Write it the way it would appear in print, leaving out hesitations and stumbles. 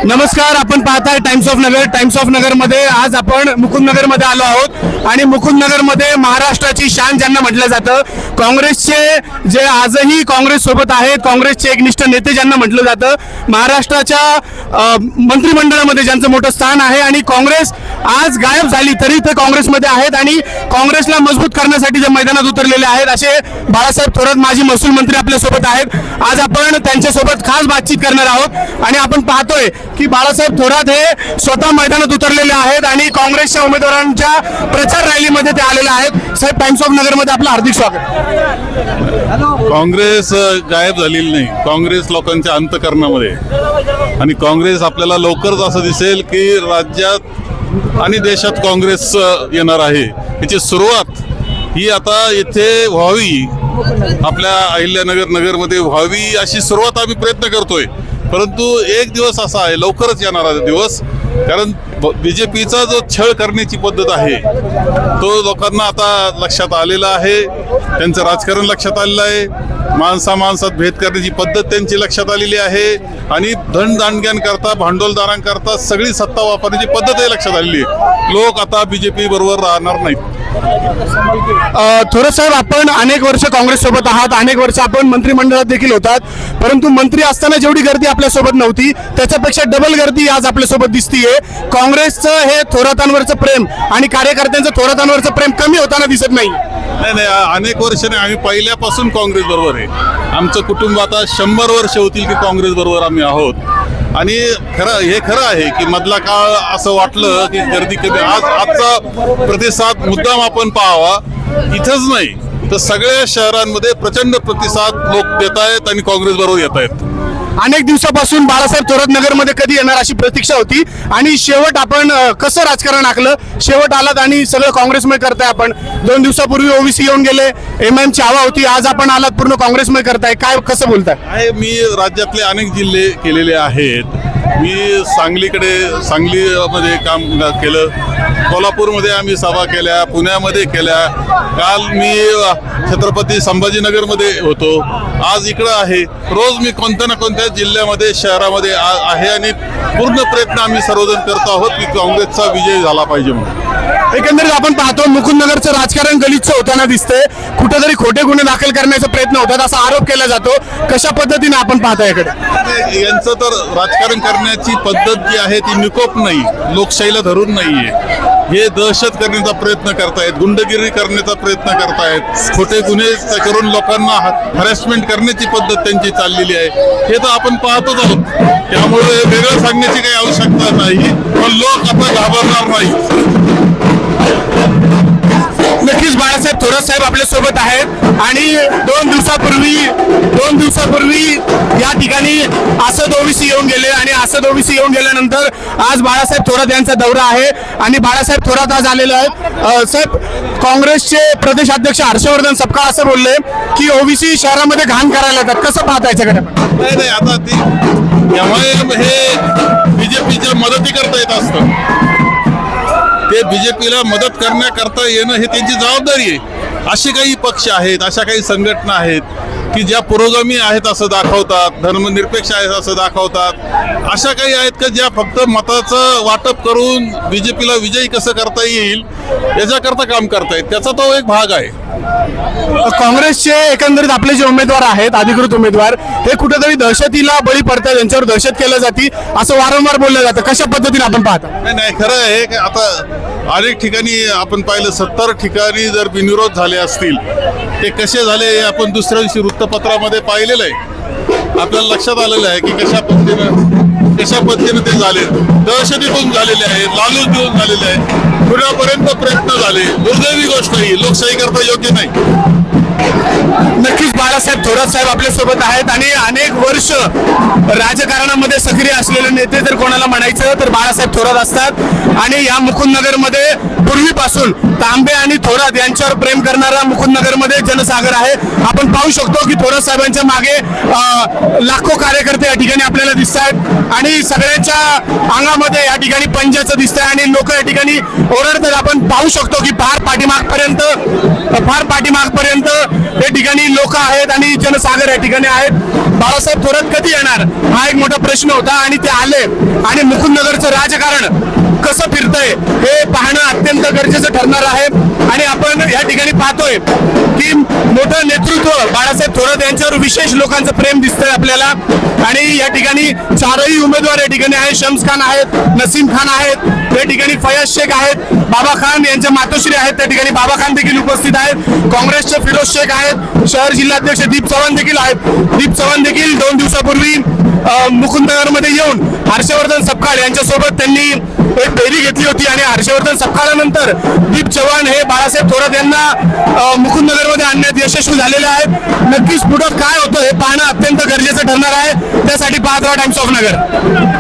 नमस्कार, आपण पाहताय Times of Nagar. Times of Nagar मध्ये आज आपण मुकुंदनगर मध्ये आलो आहोत आणि मुकुंदनगर मध्ये महाराष्ट्राची शान ज्यांना म्हटलं जातं, काँग्रेसचे जे आजही काँग्रेस सोबत आहेत, काँग्रेसचे एकनिष्ठ नेते ज्यांना म्हटलं जातं, महाराष्ट्राच्या मंत्रिमंडळामध्ये ज्यांचं मोठं स्थान आहे आणि काँग्रेस आज गायब झाली तरी ते काँग्रेसमध्ये आहेत आणि काँग्रेसला मजबूत करण्यासाठी जे मैदानात उतरलेले आहेत असे बाळासाहेब थोरात माजी महसूल मंत्री आपल्या सोबत आहेत. आज आपण त्यांच्यासोबत खास बातचीत करणार आहोत आणि आपण पाहतोय की बाळासाहेब थोरात हे स्वतः मैदानात उतरलेले आहेत आणि काँग्रेसच्या उमेदवारांच्या प्रचार रॅलीमध्ये ते आलेले आहेत. साहेब, टाइम्स ऑफ नगर मध्ये आपलं हार्दिक स्वागत. काँग्रेस गायब झालेली नाही, काँग्रेस लोकांच्या अंतःकरणामध्ये, आणि काँग्रेस आपल्याला लवकरच असं दिसेल की राज्यात आणि देशात काँग्रेस येणार आहे. याची सुरुवात ही आता इथे व्हावी, आपल्या अहिल्यानगर नगरमध्ये व्हावी अशी सुरुवात आम्ही प्रयत्न करतोय. परंतु एक दिवस असा आहे, लवकरच येणारा दिवस, कारण बीजेपीचा जो छळ करण्याची पद्धत आहे तो लोकांना आता लक्षात आलेला आहे. त्यांचं राजकारण लक्षात आलेलं आहे, माणसात भेद करण्याची पद्धत त्यांची लक्षात आलेली आहे आणि धनदांडग्यांकरता, भांडवलदारांकरता सगळी सत्ता वापरण्याची पद्धतही लक्षात आलेली आहे. लोक आता बीजेपी बरोबर राहणार नाहीत. थोरात साहेब, आपण अनेक वर्ष काँग्रेस सोबत आहात, अनेक वर्ष आपण मंत्रिमंडळात देखील होतात, परंतु मंत्री असताना जेवढी गर्दी आपल्यासोबत नव्हती त्याच्यापेक्षा डबल गर्दी आज आपल्यासोबत दिसतीये. काँग्रेसचं हे थोरातांवरचं प्रेम आणि कार्यकर्त्यांचं थोरातांवरचं प्रेम कमी होताना दिसत नाही. नाही, अनेक वर्ष नाही, आम्ही पहिल्यापासून काँग्रेस बरोबर आहे. आमचं कुटुंब आता 100 वर्ष होतील की काँग्रेस बरोबर आम्ही आहोत. आणि हे खरं आहे की मधला काळ असं वाटलं की गर्दी कमी, आजचा प्रतिसाद मुद्दाम आपण पाहावा, इथंच नाही तर सगळ्या शहरांमध्ये प्रचंड प्रतिसाद लोक देत आहेत आणि काँग्रेस बरोबर येत आहेत. अनेक दिवसापासून बाळासाहेब थोरात नगरमध्ये कधी येणार अशी प्रतीक्षा होती आणि शेवट आपण कसं राजकारण आखलं, शेवट आलात आणि सगळं काँग्रेसमय करताय. आपण 2 दिवसापूर्वी ओबीसी येऊन गेले, MIM ची हवा होती, आज आपण आलात पूर्ण काँग्रेसमय करताय. काय कसं बोलताय? मी राज्यातले अनेक जिल्हे केलेले आहेत. मी सांगलीमध्ये काम केलं, कोल्हापूरमध्ये आम्ही सभा केल्या, पुण्यामध्ये केल्या, काल मी छत्रपती संभाजीनगरमध्ये होतो, आज इकडं आहे. रोज मी कोणत्या ना कोणत्या जिल्ह्यामध्ये, शहरामध्ये आहे आणि पूर्ण प्रयत्न आम्ही सर्वजण करतो आहोत की काँग्रेसचा विजय झाला पाहिजे म्हणून. एकंदरीत आपण पाहतो मुकुंदनगरचं राजकारण गलिच्छ होताना दिसतंय, कुठेतरी खोटे गुन्हे दाखल करण्याचा प्रयत्न होतात असा आरोप केला जातो. कशा पद्धतीने आपण पाहता याकडे? यांचं तर राजकारण करण्याची पद्धत जी आहे ती निकोप नाही, लोकशाहीला धरून नाहीये. हे दहशत करण्याचा प्रयत्न करतायत, गुंडगिरी करण्याचा प्रयत्न करतायत, खोटे गुन्हे करून लोकांना हॅरेसमेंट करण्याची पद्धत त्यांची चाललेली आहे. हे तर आपण पाहतोच आहोत. त्यामुळे वेगळं सांगण्याची काही आवश्यकता नाही, पण लोक आता घाबरणार नाही. नक्कीच बाळासाहेब थोरात साहेब आपल्या सोबत आहेत आणि 2 दिवसापूर्वी या ठिकाणी असद ओबीसी येऊन गेले आणि असद ओबीसी येऊन गेल्यानंतर आज बाळासाहेब थोरात यांचा दौरा आहे आणि बाळासाहेब थोरात आज आलेले आहेत. साहेब, काँग्रेसचे प्रदेश अध्यक्ष हर्षवर्धन सपकाळ असं बोलले की ओबीसी शहरामध्ये घाण करायला येतात. कसं पाहता याच्याकडे? नाही, आता ती MIM हे बीजेपीच्या मदती करता येत असतं. ते बीजेपीला मदत करण्याकरता येणं हे त्यांची जबाबदारी आहे. असे काही पक्ष आहेत, अशा काही संघटना आहेत की ज्या पुरोगामी आहेत असं दाखवतात, धर्मनिरपेक्ष आहेत असं दाखवतात. अशा काही आहेत का ज्या फक्त मताचं वाटप करून बीजेपीला विजयी कसं करता येईल याच्याकरता काम करतायत. त्याचा तो एक भाग आहे. काँग्रेसचे एकंदरीत आपले जे उमेदवार आहेत, अधिकृत उमेदवार, हे कुठेतरी दहशतीला बळी पडतात, यांच्यावर दहशत केलं जाते असं वारंवार बोललं जातं. कशा पद्धतीने आपण पाहता? नाही, खरं आहे की आता अनेक ठिकाणी आपण पाहिलं, 70 ठिकाणी जर बिनविरोध झाले असतील, ते कसे झाले हे आपण दुसऱ्या दिवशी वृत्तपत्रामध्ये पाहिलेलं आहे. आपल्याला लक्षात आलेलं आहे की कशा पद्धतीने ते झाले. दहशतीतून झालेले आहेत, लालूच देऊन झालेले आहे, पुण्यापर्यंत प्रयत्न झाले. दुर्दैवी गोष्ट ही लोकशाही करता योग्य नाही. नक्कीच बाळासाहेब थोरात साहेब आपल्या सोबत आहेत आणि अनेक वर्ष राजकारणामध्ये सक्रिय असलेले नेते जर कोणाला म्हणायचं तर बाळासाहेब थोरात असतात आणि या मुकुंदनगरमध्ये पूर्वीपासून तांबे आणि थोरात यांच्यावर प्रेम करणारा मुकुंदनगरमध्ये जनसागर आहे. आपण पाहू शकतो की थोरात साहेबांच्या मागे लाखो कार्यकर्ते या ठिकाणी आपल्याला दिसत आहेत आणि सगळ्यांच्या अंगामध्ये या ठिकाणी पंजाचं दिसतंय आणि लोक या ठिकाणी ओरडतात. आपण पाहू शकतो की फार पाठीमागपर्यंत या ठिकाणी लोक आहेत आणि जनसागर या ठिकाणी आहेत. बाळासाहेब थोरात कधी येणार हा एक मोठा प्रश्न होता आणि ते आले आणि मुकुंदनगरचं राजकारण कसं फिरतंय हे पाहणं अत्यंत गरजेचं ठरणार आहे. आणि आपण या ठिकाणी पाहतोय की मोठं नेतृत्व बाळासाहेब थोरात यांच्यावर विशेष लोकांचं प्रेम दिसतंय आपल्याला. आणि या ठिकाणी चारही उमेदवार या ठिकाणी आहेत. शम्स खान आहेत, नसीम खान आहेत, या ठिकाणी फयाज शेख आहेत, बाबा खान यांच्या मातोश्री आहेत, त्या ठिकाणी बाबा खान देखील उपस्थित आहेत. काँग्रेसचे फिरोज शेख आहेत, शहर जिल्हाध्यक्ष दीप चव्हाण देखील आहेत. दीप चव्हाण देखील 2 दिवसापूर्वी मुकुंदनगरमध्ये येऊन हर्षवर्धन सपकाळ यांच्यासोबत त्यांनी एक फेरी घेतली होती आणि हर्षवर्धन सपकाळानंतर दीप चव्हाण हे बाळासाहेब थोरात यांना मुकुंदनगरमध्ये आणण्यात यशस्वी झालेले आहेत. नक्कीच पुढं काय होतं हे पाहणं अत्यंत गरजेचं ठरणार आहे. त्यासाठी पाहत राहा टाइम्स ऑफ नगर.